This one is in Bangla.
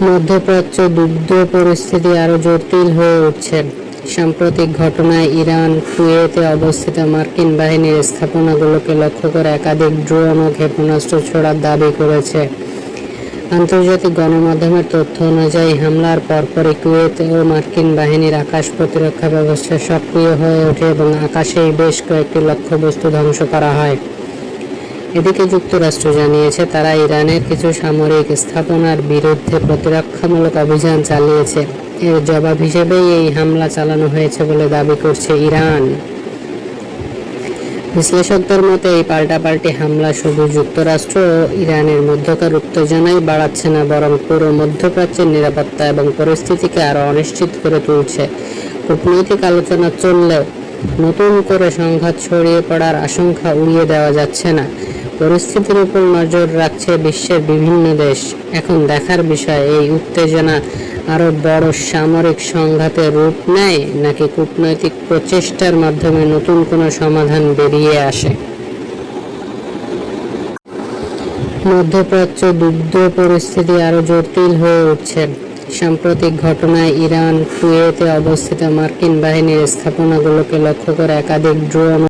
মধ্যপ্রাচ্য যুদ্ধ পরিস্থিতি আরও জটিল হয়ে উঠছে। সাম্প্রতিক ঘটনায় ইরান কুয়েতে অবস্থিত মার্কিন বাহিনীর স্থাপনাগুলোকে লক্ষ্য করে একাধিক ড্রোন ও ক্ষেপণাস্ত্র ছোড়ার দাবি করেছে। আন্তর্জাতিক গণমাধ্যমের তথ্য অনুযায়ী হামলার পরপরই কুয়েত ও মার্কিন বাহিনীর আকাশ প্রতিরক্ষা ব্যবস্থা সক্রিয় হয়ে ওঠে এবং আকাশেই বেশ কয়েকটি লক্ষ্যবস্তু ধ্বংস করা হয়। এদিকে যুক্তরাষ্ট্র জানিয়েছে তারা ইরানের কিছু সামরিক স্থাপনার বিরুদ্ধে প্রতিরক্ষামূলক অভিযান চালিয়েছে। এর জবাব হিসেবেই এই হামলা চালানো হয়েছে বলে দাবি করছে ইরান। বিশ্লেষকদের মতে এই পাল্টাপাল্টি হামলা শুধু যুক্তরাষ্ট্র ও ইরানের মধ্যকার উত্তেজনাই বাড়াচ্ছে না, বরং পুরো মধ্যপ্রাচ্যের নিরাপত্তা এবং পরিস্থিতিকে আরও অনিশ্চিত করে তুলছে। কূটনৈতিক আলোচনা চললেও নতুন করে সংঘাত ছড়িয়ে পড়ার আশঙ্কা উড়িয়ে দেওয়া যাচ্ছে না। পরিস্থিতির উপর নজর রাখছে বিশ্বের বিভিন্ন দেশ। এখন দেখার বিষয় এই উত্তেজনা আরও বড় সামরিক সংঘাতের রূপ নেয় নাকি কূটনৈতিক প্রচেষ্টার মাধ্যমে নতুন কোনো সমাধান বেরিয়ে আসে। মধ্যপ্রাচ্য যুদ্ধ পরিস্থিতি আরও জটিল হয়ে উঠছে। সাম্প্রতিক ঘটনায় ইরান কুয়েতে অবস্থিত মার্কিন বাহিনীর স্থাপনাগুলোকে লক্ষ্য করে একাধিক ড্রোন